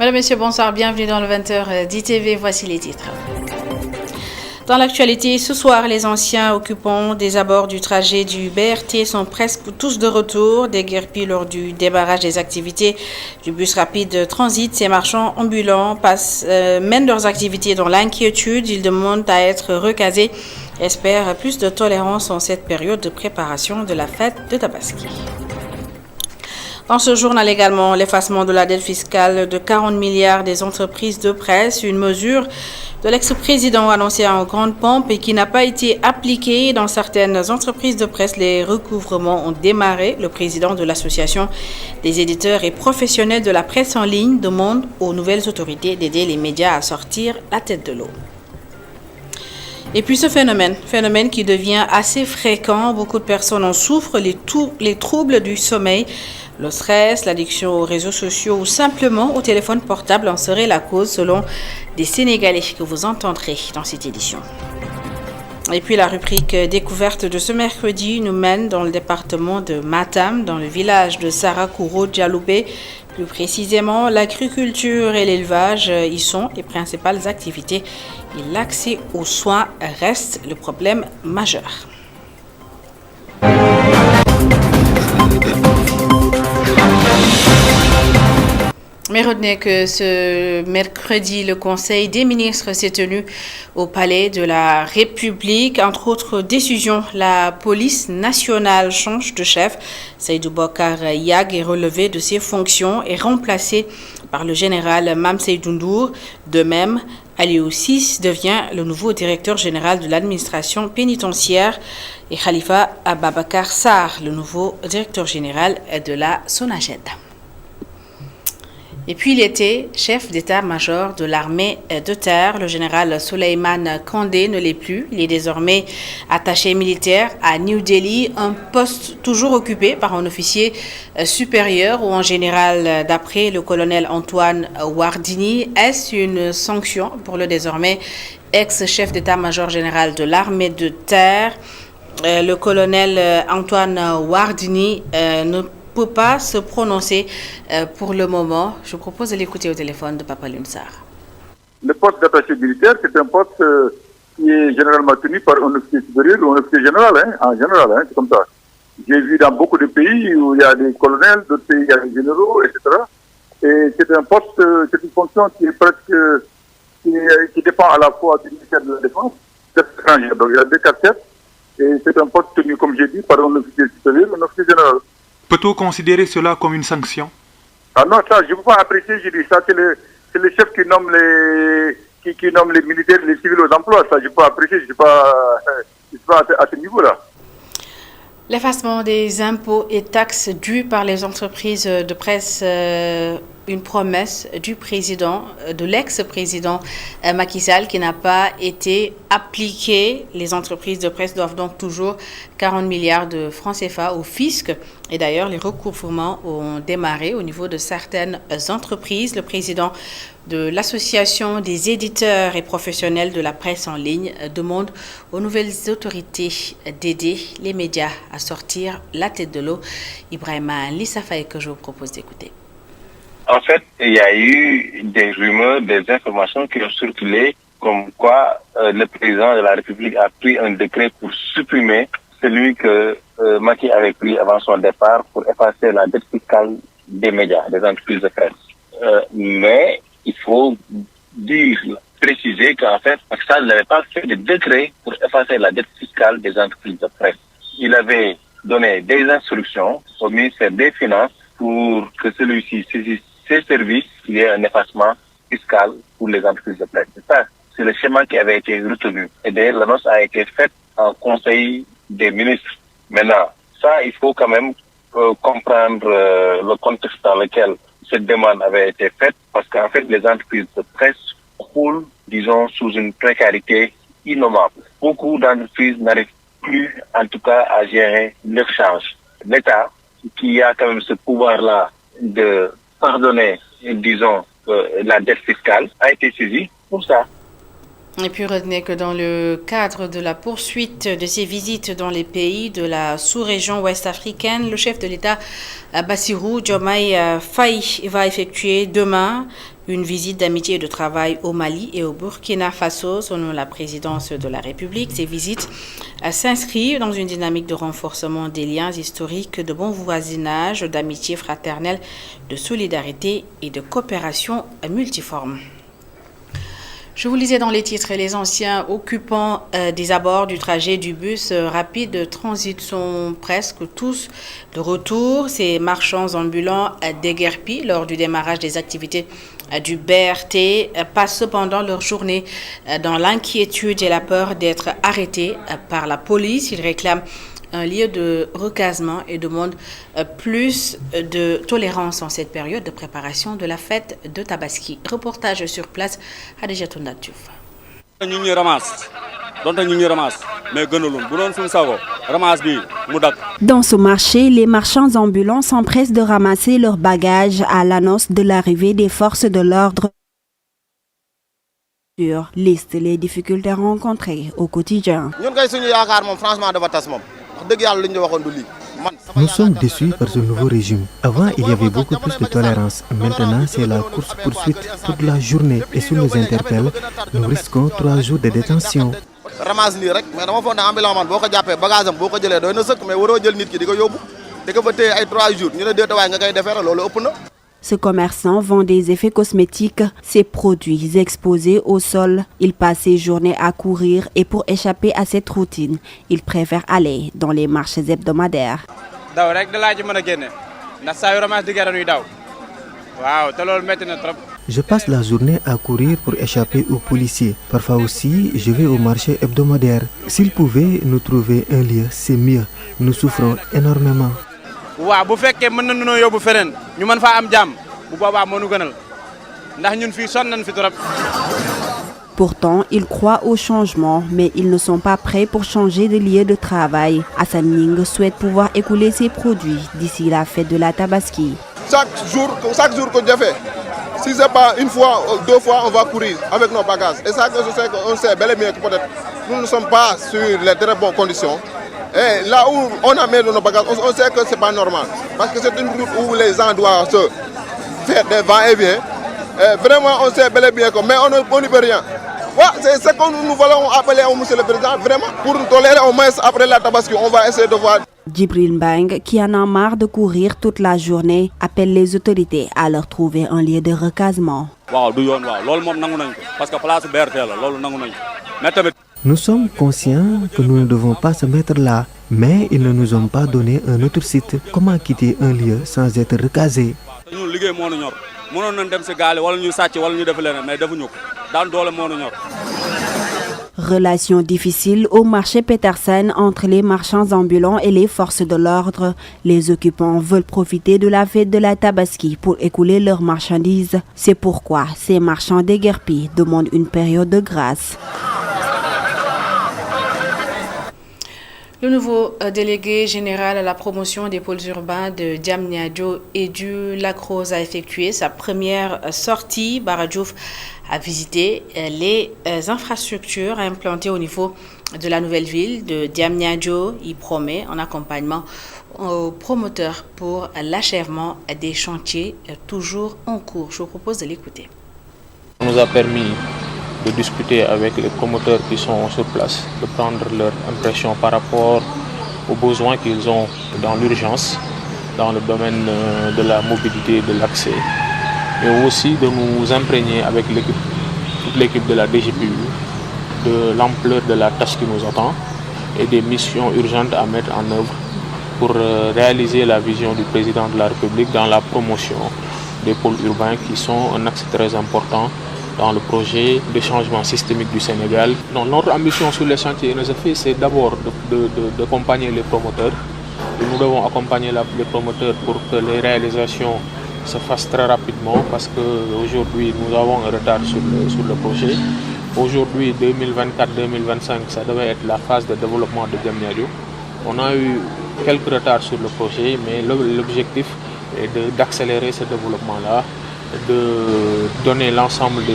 Mesdames, Messieurs, bonsoir, bienvenue dans le 20h d'ITV, voici les titres. Dans l'actualité, ce soir, les anciens occupants des abords du trajet du BRT sont presque tous de retour, déguerpis lors du démarrage des activités du bus rapide transit. Ces marchands ambulants mènent leurs activités dans l'inquiétude. Ils demandent à être recasés, espèrent plus de tolérance en cette période de préparation de la fête de Tabaski. Dans ce journal également, l'effacement de la dette fiscale de 40 milliards des entreprises de presse, une mesure de l'ex-président annoncée en grande pompe et qui n'a pas été appliquée dans certaines entreprises de presse. Les recouvrements ont démarré. Le président de l'association des éditeurs et professionnels de la presse en ligne demande aux nouvelles autorités d'aider les médias à sortir la tête de l'eau. Et puis ce phénomène qui devient assez fréquent, beaucoup de personnes en souffrent, les troubles du sommeil, le stress, l'addiction aux réseaux sociaux ou simplement au téléphone portable en serait la cause selon des Sénégalais que vous entendrez dans cette édition. Et puis la rubrique découverte de ce mercredi nous mène dans le département de Matam, dans le village de Sarakouro Dialoubé. Plus précisément, l'agriculture et l'élevage y sont les principales activités et l'accès aux soins reste le problème majeur. Mais retenez que ce mercredi, le Conseil des ministres s'est tenu au Palais de la République. Entre autres décisions, la police nationale change de chef. Seydou Bokar Yag est relevé de ses fonctions et remplacé par le général Mame Seydou Ndour. De même, Aliou Ciss devient le nouveau directeur général de l'administration pénitentiaire et Khalifa Ababakar Sarr, le nouveau directeur général de la SONAGED. Et puis il était chef d'état-major de l'armée de terre. Le général Souleymane Kandé ne l'est plus. Il est désormais attaché militaire à New Delhi, un poste toujours occupé par un officier supérieur ou en général d'après le colonel Antoine Wardini. Est-ce une sanction pour le désormais ex-chef d'état-major général de l'armée de terre? Le colonel Antoine Wardini ne peut pas se prononcer pour le moment. Je vous propose de l'écouter au téléphone de Papa Lunsar. Le poste d'attaché militaire, c'est un poste qui est généralement tenu par un officier supérieur ou un officier général, en général, c'est comme ça. J'ai vu dans beaucoup de pays où il y a des colonels, d'autres pays il y a des généraux, etc. Et c'est un poste, c'est une fonction qui est presque, qui dépend à la fois du ministère de la Défense, chef étranger. Donc il y a deux casquettes, et c'est un poste tenu, comme j'ai dit, par un officier supérieur ou un officier général. Peut-on considérer cela comme une sanction? Ah non, ça, je ne peux pas apprécier, je dis ça, c'est le chef qui nomme les militaires et les civils aux emplois. Ça, je ne peux pas apprécier, je ne suis pas à ce niveau-là. L'effacement des impôts et taxes dus par les entreprises de presse, une promesse du président, de l'ex-président Macky Sall qui n'a pas été appliquée. Les entreprises de presse doivent donc toujours 40 milliards de francs CFA au fisc. Et d'ailleurs, les recouvrements ont démarré au niveau de certaines entreprises. Le président de l'Association des éditeurs et professionnels de la presse en ligne demande aux nouvelles autorités d'aider les médias à sortir la tête de l'eau. Ibrahima Lissafaye que je vous propose d'écouter. En fait, il y a eu des rumeurs, des informations qui ont circulé comme quoi le président de la République a pris un décret pour supprimer celui que Macky avait pris avant son départ pour effacer la dette fiscale des médias, des entreprises de presse. Mais il faut préciser qu'en fait, Macky Sall n'avait pas fait de décret pour effacer la dette fiscale des entreprises de presse. Il avait donné des instructions au ministère des Finances pour que celui-ci saisisse ses services, qu'il y ait un effacement fiscal pour les entreprises de presse. C'est ça, c'est le schéma qui avait été retenu. Et d'ailleurs, l'annonce a été faite en Conseil des ministres. Maintenant, ça, il faut quand même comprendre le contexte dans lequel cette demande avait été faite, parce qu'en fait, les entreprises de presse roulent, disons, sous une précarité innommable. Beaucoup d'entreprises n'arrivent plus, en tout cas, à gérer leurs charges. L'État, qui a quand même ce pouvoir-là de pardonner, disons, la dette fiscale, a été saisi pour ça. Et puis retenez que dans le cadre de la poursuite de ses visites dans les pays de la sous-région ouest africaine, le chef de l'État Bassirou Diomaye Faye va effectuer demain Une visite d'amitié et de travail au Mali et au Burkina Faso, selon la présidence de la République. Ces visites s'inscrivent dans une dynamique de renforcement des liens historiques, de bon voisinage, d'amitié fraternelle, de solidarité et de coopération multiforme. Je vous lisais dans les titres, les anciens occupants des abords du trajet du bus rapide de transit sont presque tous de retour. Ces marchands ambulants déguerpis lors du démarrage des activités du BRT passent cependant leur journée dans l'inquiétude et la peur d'être arrêtés par la police. Ils réclament un lieu de recasement et demandent plus de tolérance en cette période de préparation de la fête de Tabaski. Reportage sur place, Khadija Tounda Diouf. Dans ce marché, les marchands ambulants s'empressent de ramasser leurs bagages à l'annonce de l'arrivée des forces de l'ordre. Liste les difficultés rencontrées au quotidien. Nous sommes déçus par ce nouveau régime. Avant, il y avait beaucoup plus de tolérance. Maintenant, c'est la course-poursuite toute la journée. Et si nous interpelle, nous risquons 3 jours de détention. Ce commerçant vend des effets cosmétiques, ses produits exposés au sol. Il passe ses journées à courir et pour échapper à cette routine, il préfère aller dans les marchés hebdomadaires. Je passe la journée à courir pour échapper aux policiers. Parfois aussi, je vais au marché hebdomadaire. S'ils pouvaient nous trouver un lieu, c'est mieux. Nous souffrons énormément. Pourtant, ils croient au changement, mais ils ne sont pas prêts pour changer de lieu de travail. Hassan Ning souhaite pouvoir écouler ses produits d'ici la fête de la Tabaski. Chaque jour que je fais, si ce n'est pas une fois, 2 fois, on va courir avec nos bagages. Et ça, on sait bel et bien que peut-être nous ne sommes pas sur les très bonnes conditions. Et là où on a mis nos bagages, on sait que ce n'est pas normal. Parce que c'est une route où les gens doivent se faire des va-et-vient. Vraiment, on sait bel et bien que, mais on ne peut rien. Ouais, c'est ce que nous voulons appeler au monsieur le président, vraiment, pour nous tolérer au moins après la Tabaski. On va essayer de voir. Djibril Mbang, qui en a marre de courir toute la journée, appelle les autorités à leur trouver un lieu de recasement. Nous sommes conscients que nous ne devons pas se mettre là, mais ils ne nous ont pas donné un autre site. Comment quitter un lieu sans être recasé? Relation difficile au marché Petersen entre les marchands ambulants et les forces de l'ordre. Les occupants veulent profiter de la fête de la Tabaski pour écouler leurs marchandises. C'est pourquoi ces marchands déguerpis demandent une période de grâce. Le nouveau délégué général à la promotion des pôles urbains de Diamniadio et du Lac-Rose a effectué sa première sortie. Bara Diouf a visité les infrastructures implantées au niveau de la nouvelle ville de Diamniadio. Il promet un accompagnement aux promoteurs pour l'achèvement des chantiers toujours en cours. Je vous propose de l'écouter. Ça nous a permis de discuter avec les promoteurs qui sont sur place, de prendre leur impression par rapport aux besoins qu'ils ont dans l'urgence, dans le domaine de la mobilité et de l'accès, et aussi de nous imprégner avec toute l'équipe de la DGPU de l'ampleur de la tâche qui nous attend et des missions urgentes à mettre en œuvre pour réaliser la vision du président de la République dans la promotion des pôles urbains qui sont un axe très important dans le projet de changement systémique du Sénégal. Donc, notre ambition sur les chantiers NSFI, c'est d'abord d'accompagner les promoteurs. Et nous devons accompagner les promoteurs pour que les réalisations se fassent très rapidement parce qu'aujourd'hui, nous avons un retard sur le projet. Aujourd'hui, 2024-2025, ça devait être la phase de développement de Diamniadio. On a eu quelques retards sur le projet, mais l'objectif est d'accélérer ce développement-là, de donner l'ensemble de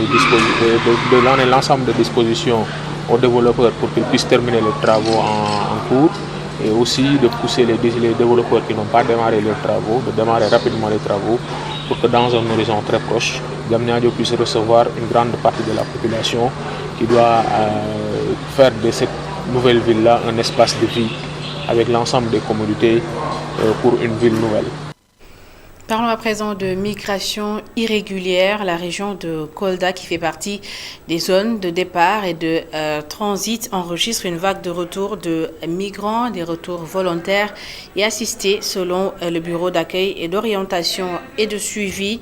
dispositions aux développeurs pour qu'ils puissent terminer les travaux en cours et aussi de pousser les développeurs qui n'ont pas démarré leurs travaux, de démarrer rapidement les travaux pour que dans un horizon très proche, Diamniadio puisse recevoir une grande partie de la population qui doit faire de cette nouvelle ville-là un espace de vie avec l'ensemble des commodités pour une ville nouvelle. Parlons à présent de migration irrégulière. La région de Kolda, qui fait partie des zones de départ et de transit, enregistre une vague de retour de migrants, des retours volontaires et assistés selon le Bureau d'accueil et d'orientation et de suivi.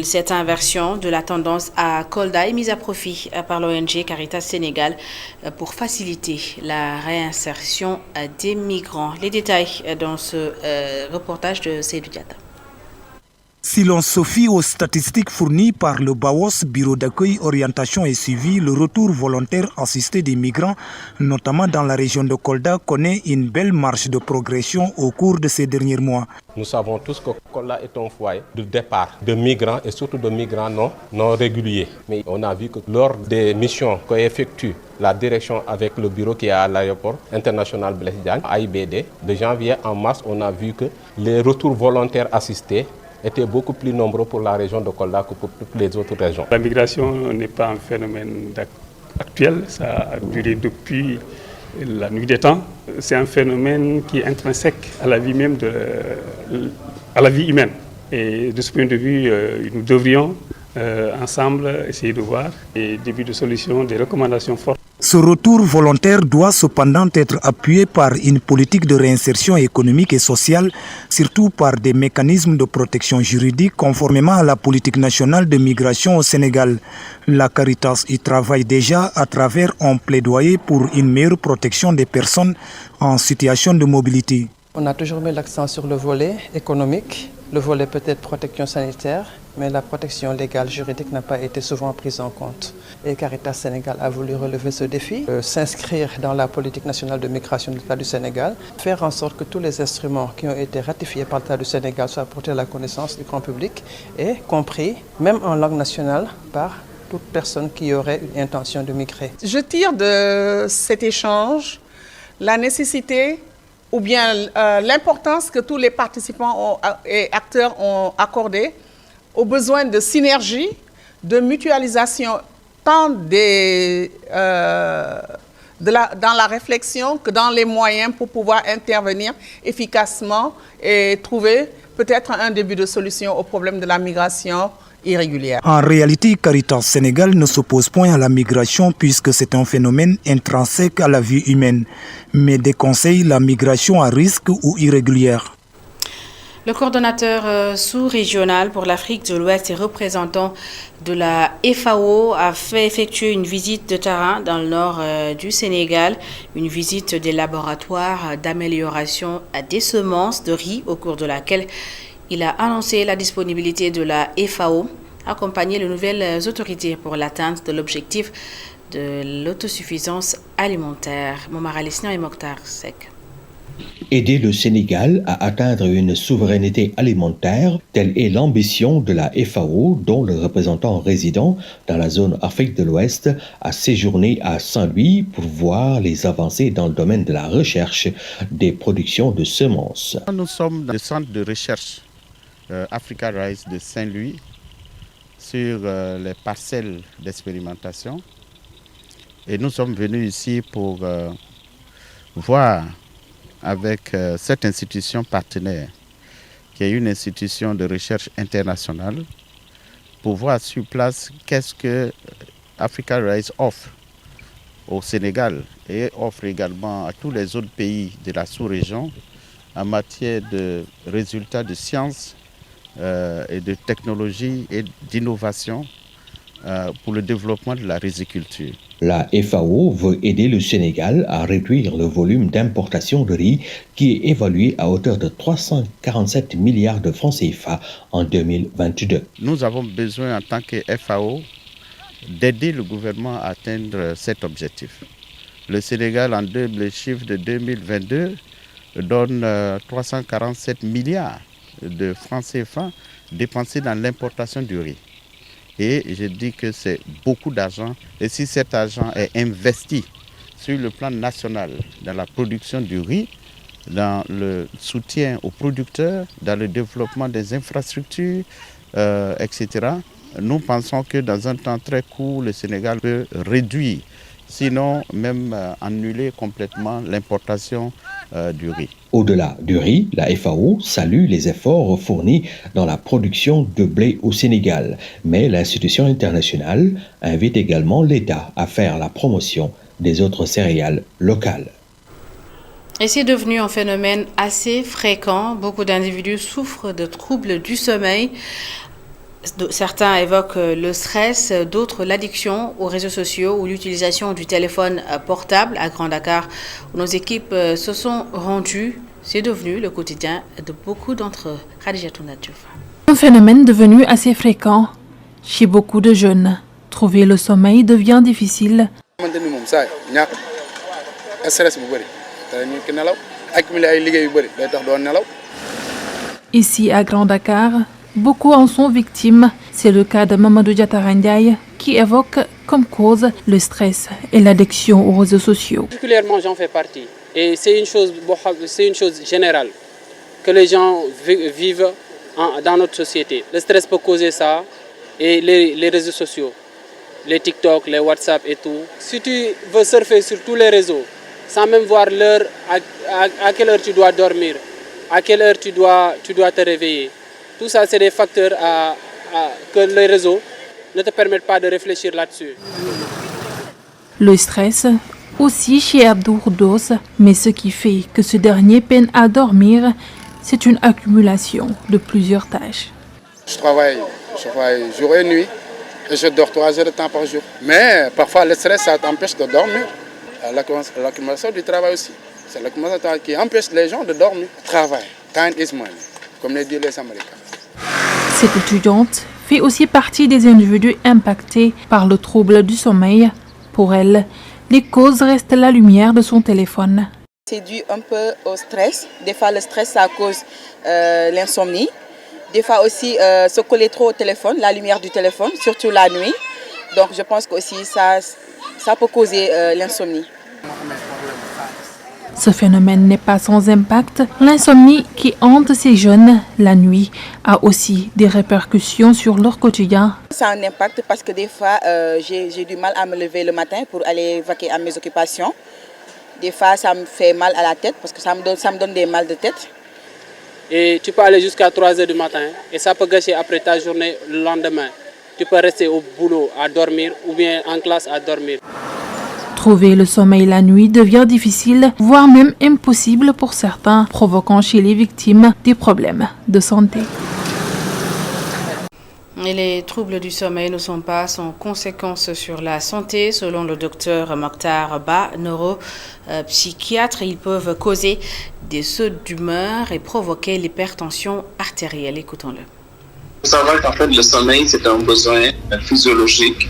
Cette inversion de la tendance à Kolda est mise à profit par l'ONG Caritas Sénégal pour faciliter la réinsertion des migrants. Les détails dans ce reportage de Seydou Diatta. Si l'on se fie aux statistiques fournies par le BAOS, Bureau d'accueil, orientation et suivi, le retour volontaire assisté des migrants, notamment dans la région de Kolda, connaît une belle marche de progression au cours de ces derniers mois. Nous savons tous que Kolda est un foyer de départ de migrants et surtout de migrants non réguliers. Mais on a vu que lors des missions qu'effectue la direction avec le bureau qui est à l'aéroport international Blaise Diagne, AIBD, de janvier en mars, on a vu que les retours volontaires assistés étaient beaucoup plus nombreux pour la région de Kolda que pour toutes les autres régions. La migration n'est pas un phénomène actuel, ça a duré depuis la nuit des temps. C'est un phénomène qui est intrinsèque à la vie même à la vie humaine. Et de ce point de vue, nous devrions ensemble essayer de voir des débuts de solutions, des recommandations fortes. Ce retour volontaire doit cependant être appuyé par une politique de réinsertion économique et sociale, surtout par des mécanismes de protection juridique conformément à la politique nationale de migration au Sénégal. La Caritas y travaille déjà à travers un plaidoyer pour une meilleure protection des personnes en situation de mobilité. On a toujours mis l'accent sur le volet économique, le volet peut-être protection sanitaire, mais la protection légale juridique n'a pas été souvent prise en compte. Et Caritas Sénégal a voulu relever ce défi, s'inscrire dans la politique nationale de migration de l'État du Sénégal, faire en sorte que tous les instruments qui ont été ratifiés par l'État du Sénégal soient portés à la connaissance du grand public et compris, même en langue nationale, par toute personne qui aurait une intention de migrer. Je tire de cet échange la nécessité ou bien l'importance que tous les participants et acteurs ont accordé aux besoins de synergie, de mutualisation, tant dans la réflexion que dans les moyens pour pouvoir intervenir efficacement et trouver peut-être un début de solution au problème de la migration irrégulière. En réalité, Caritas Sénégal ne s'oppose point à la migration puisque c'est un phénomène intrinsèque à la vie humaine, mais déconseille la migration à risque ou irrégulière. Le coordonnateur sous-régional pour l'Afrique de l'Ouest et représentant de la FAO a fait effectuer une visite de terrain dans le nord du Sénégal, une visite des laboratoires d'amélioration des semences de riz au cours de laquelle il a annoncé la disponibilité de la FAO, accompagner les nouvelles autorités pour l'atteinte de l'objectif de l'autosuffisance alimentaire. Momar Alisnian et Mokhtar Sek. Aider le Sénégal à atteindre une souveraineté alimentaire, telle est l'ambition de la FAO, dont le représentant résident dans la zone Afrique de l'Ouest a séjourné à Saint-Louis pour voir les avancées dans le domaine de la recherche des productions de semences. Nous sommes dans le centre de recherche Africa Rice de Saint-Louis sur les parcelles d'expérimentation et nous sommes venus ici pour voir avec cette institution partenaire qui est une institution de recherche internationale pour voir sur place qu'est-ce que Africa Rice offre au Sénégal et offre également à tous les autres pays de la sous-région en matière de résultats de sciences et de technologie et d'innovation pour le développement de la riziculture. La FAO veut aider le Sénégal à réduire le volume d'importation de riz qui est évalué à hauteur de 347 milliards de francs CFA en 2022. Nous avons besoin en tant que FAO d'aider le gouvernement à atteindre cet objectif. Le Sénégal, les chiffres de 2022 donne 347 milliards de francs CFA dépensés dans l'importation du riz. Et je dis que c'est beaucoup d'argent. Et si cet argent est investi sur le plan national dans la production du riz, dans le soutien aux producteurs, dans le développement des infrastructures, etc. Nous pensons que dans un temps très court, le Sénégal peut réduire, sinon même annuler complètement l'importation du riz. Au-delà du riz, la FAO salue les efforts fournis dans la production de blé au Sénégal, mais l'institution internationale invite également l'État à faire la promotion des autres céréales locales. Et c'est devenu un phénomène assez fréquent. Beaucoup d'individus souffrent de troubles du sommeil. Certains évoquent le stress, d'autres l'addiction aux réseaux sociaux ou l'utilisation du téléphone portable. À Grand Dakar, où nos équipes se sont rendues, c'est devenu le quotidien de beaucoup d'entre eux. Khadijatou Nadjouf. Un phénomène devenu assez fréquent chez beaucoup de jeunes. Trouver le sommeil devient difficile. Ici à Grand Dakar, beaucoup en sont victimes. C'est le cas de Mamadou Diatara Ndiaye qui évoque comme cause le stress et l'addiction aux réseaux sociaux. Particulièrement, j'en fais partie. Et c'est une chose générale que les gens vivent dans notre société. Le stress peut causer ça et les réseaux sociaux, les TikTok, les WhatsApp et tout. Si tu veux surfer sur tous les réseaux, sans même voir l'heure, à quelle heure tu dois dormir, à quelle heure tu dois te réveiller. Tout ça, c'est des facteurs que les réseaux ne te permettent pas de réfléchir là-dessus. Le stress aussi chez Abdou Roudos, mais ce qui fait que ce dernier peine à dormir, c'est une accumulation de plusieurs tâches. Je travaille jour et nuit et je dors 3 heures de temps par jour. Mais parfois le stress, ça t'empêche de dormir. L'accumulation du travail aussi. C'est l'accumulation qui empêche les gens de dormir. Travail, time is money, comme le disent les Américains. Cette étudiante fait aussi partie des individus impactés par le trouble du sommeil. Pour elle, les causes restent la lumière de son téléphone. C'est dû un peu au stress. Des fois, le stress, ça cause l'insomnie. Des fois aussi, se coller trop au téléphone, la lumière du téléphone, surtout la nuit. Donc, je pense que aussi ça peut causer l'insomnie. Ce phénomène n'est pas sans impact. L'insomnie qui hante ces jeunes la nuit a aussi des répercussions sur leur quotidien. Ça a un impact parce que des fois, j'ai du mal à me lever le matin pour aller vaquer à mes occupations. Des fois, ça me fait mal à la tête parce que ça me donne des mal de tête. Et tu peux aller jusqu'à 3 heures du matin et ça peut gâcher après ta journée le lendemain. Tu peux rester au boulot à dormir ou bien en classe à dormir. Trouver le sommeil la nuit devient difficile, voire même impossible pour certains, provoquant chez les victimes des problèmes de santé. Et les troubles du sommeil ne sont pas sans conséquences sur la santé. Selon le docteur Mokhtar Ba, neuropsychiatre, ils peuvent causer des sauts d'humeur et provoquer l'hypertension artérielle. Écoutons-le. Il faut savoir qu'en fait, le sommeil, c'est un besoin physiologique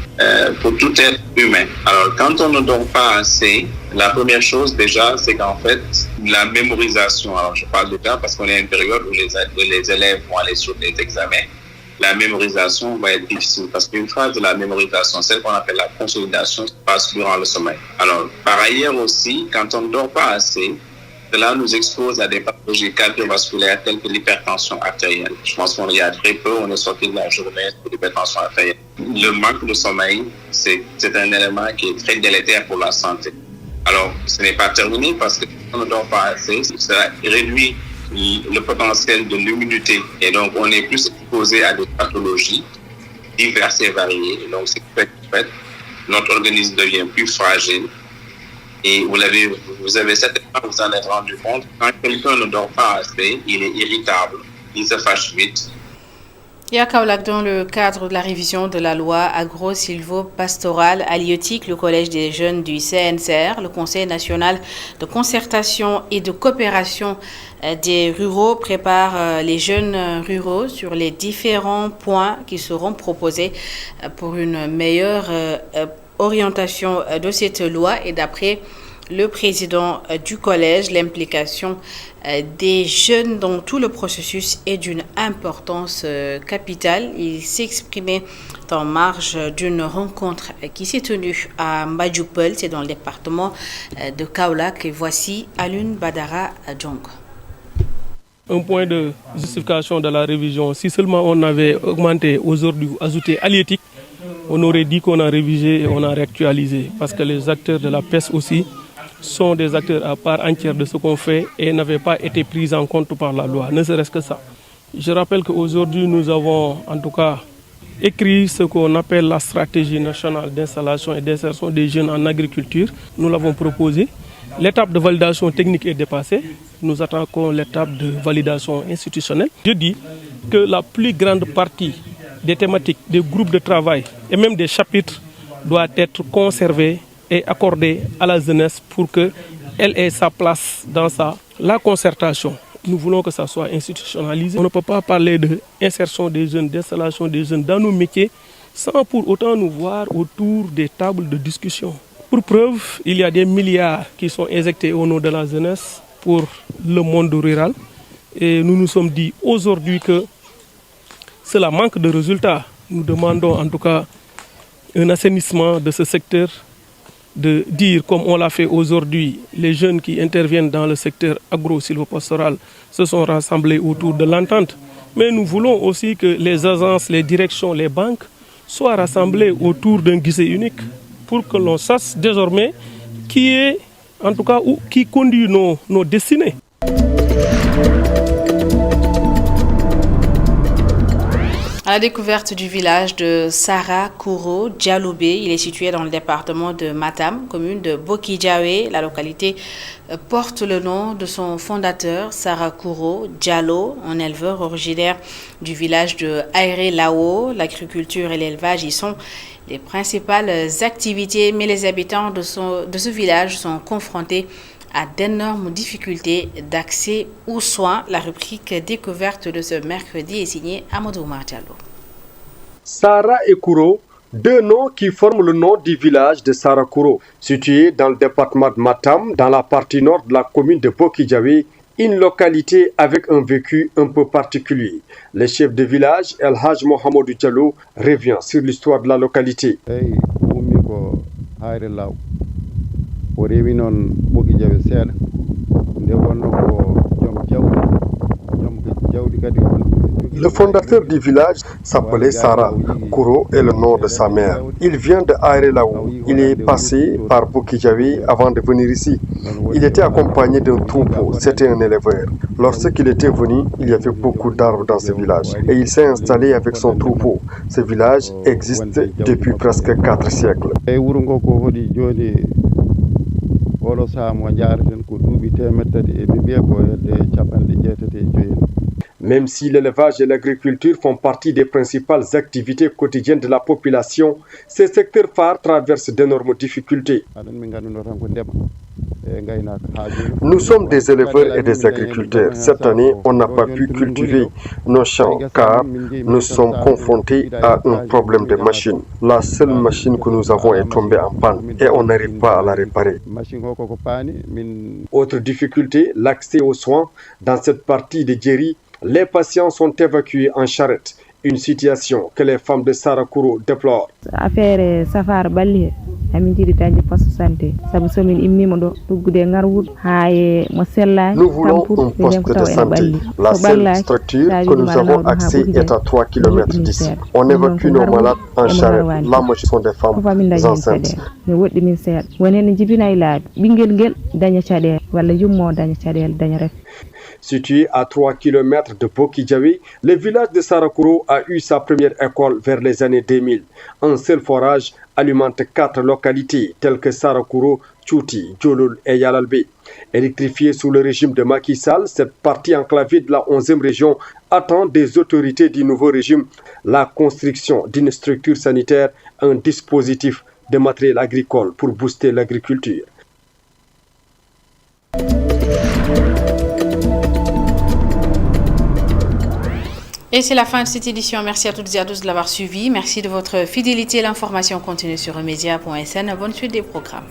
pour tout être humain. Alors, quand on ne dort pas assez, la première chose déjà, c'est qu'en fait, la mémorisation, alors je parle de temps parce qu'on est à une période où les élèves vont aller sur des examens, la mémorisation va être difficile parce qu'une phase de la mémorisation, celle qu'on appelle la consolidation, se passe durant le sommeil. Alors, par ailleurs aussi, quand on ne dort pas assez, cela nous expose à des pathologies cardiovasculaires telles que l'hypertension artérielle. Je pense qu'on y a très peu, on est sorti de la journée de l'hypertension artérielle. Le manque de sommeil, c'est un élément qui est très délétère pour la santé. Alors, ce n'est pas terminé parce que si on ne dort pas assez, ça réduit le potentiel de l'immunité. Et donc, on est plus exposé à des pathologies diverses et variées. Donc, c'est fait, notre organisme devient plus fragile. Et vous avez certainement vous en êtes rendu compte, quand quelqu'un ne dort pas assez, il est irritable, il se fâche vite. Et à Kaolack, dans le cadre de la révision de la loi agro-silvo-pastorale halieutique, le Collège des jeunes du CNCR, le Conseil national de concertation et de coopération des ruraux prépare les jeunes ruraux sur les différents points qui seront proposés pour une meilleure orientation de cette loi. Et d'après le président du collège, l'implication des jeunes dans tout le processus est d'une importance capitale. Il s'exprimait en marge d'une rencontre qui s'est tenue à Mbadjoupel, c'est dans le département de Kaolack. Et voici Alun Badara Djong. Un point de justification de la révision, si seulement on avait augmenté aujourd'hui, ajouté halieutique, on aurait dit qu'on a révisé et on a réactualisé. Parce que les acteurs de la pêche aussi sont des acteurs à part entière de ce qu'on fait et n'avaient pas été pris en compte par la loi, ne serait-ce que ça. Je rappelle qu'aujourd'hui, nous avons en tout cas écrit ce qu'on appelle la stratégie nationale d'installation et d'insertion des jeunes en agriculture. Nous l'avons proposé. L'étape de validation technique est dépassée. Nous attaquons l'étape de validation institutionnelle. Je dis que la plus grande partie des thématiques, des groupes de travail et même des chapitres doit être conservée et accordée à la jeunesse pour qu'elle ait sa place dans ça. La concertation, nous voulons que ça soit institutionnalisé. On ne peut pas parler d'insertion des jeunes, d'installation des jeunes dans nos métiers sans pour autant nous voir autour des tables de discussion. Pour preuve, il y a des milliards qui sont injectés au nom de la jeunesse pour le monde rural. Et nous nous sommes dit aujourd'hui que cela manque de résultats. Nous demandons en tout cas un assainissement de ce secteur, de dire comme on l'a fait aujourd'hui, les jeunes qui interviennent dans le secteur agro-sylvopastoral se sont rassemblés autour de l'entente. Mais nous voulons aussi que les agences, les directions, les banques soient rassemblées autour d'un guichet unique pour que l'on sache désormais qui est, en tout cas, qui conduit nos destinées. À la découverte du village de Sarakuro Djaloubé, il est situé dans le département de Matam, commune de Boki-Diawé. La localité porte le nom de son fondateur, Sarakuro Diallo, un éleveur originaire du village de Aéré-Lao. L'agriculture et l'élevage y sont les principales activités, mais les habitants de ce village sont confrontés à d'énormes difficultés d'accès aux soins. La rubrique découverte de ce mercredi est signée Amadou Martiallo. Sara et Kouro, deux noms qui forment le nom du village de Sarakuro, situé dans le département de Matam, dans la partie nord de la commune de Boki-Diawé, une localité avec un vécu un peu particulier. Le chef de village, El Haj Mohamedou Diallo, revient sur l'histoire de la localité. Le fondateur du village s'appelait Sara. Kouro est le nom de sa mère. Il vient de Aéré-Lao. Il est passé par Boki-Diawé avant de venir ici. Il était accompagné d'un troupeau. C'était un éleveur. Lorsqu'il était venu, il y avait beaucoup d'arbres dans ce village. Et il s'est installé avec son troupeau. Ce village existe depuis presque 4 siècles. Même si l'élevage et l'agriculture font partie des principales activités quotidiennes de la population, ces secteurs phares traversent d'énormes difficultés. Nous sommes des éleveurs et des agriculteurs. Cette année, on n'a pas pu cultiver nos champs car nous sommes confrontés à un problème de machine. La seule machine que nous avons est tombée en panne et on n'arrive pas à la réparer. Autre difficulté, l'accès aux soins. Dans cette partie de Djeri, les patients sont évacués en charrette. Une situation que les femmes de Sarakuro déplorent. Nous voulons un poste de santé. La seule structure que nous avons accès est à 3 km d'ici. On évacue nos malades en charrette. La moitié sont des femmes enceintes. Situé à 3 km de Boki-Diawé, le village de Sarakuro a eu sa première école vers les années 2000. Un seul forage alimente 4 localités telles que Sarakuro, Tchouti, Djoloul et Yalalbé. Électrifiée sous le régime de Macky Sall, cette partie enclavée de la 11e région attend des autorités du nouveau régime la construction d'une structure sanitaire, un dispositif de matériel agricole pour booster l'agriculture. Et c'est la fin de cette édition. Merci à toutes et à tous de l'avoir suivi. Merci de votre fidélité. L'information continue sur emedia.sn. Bonne suite des programmes.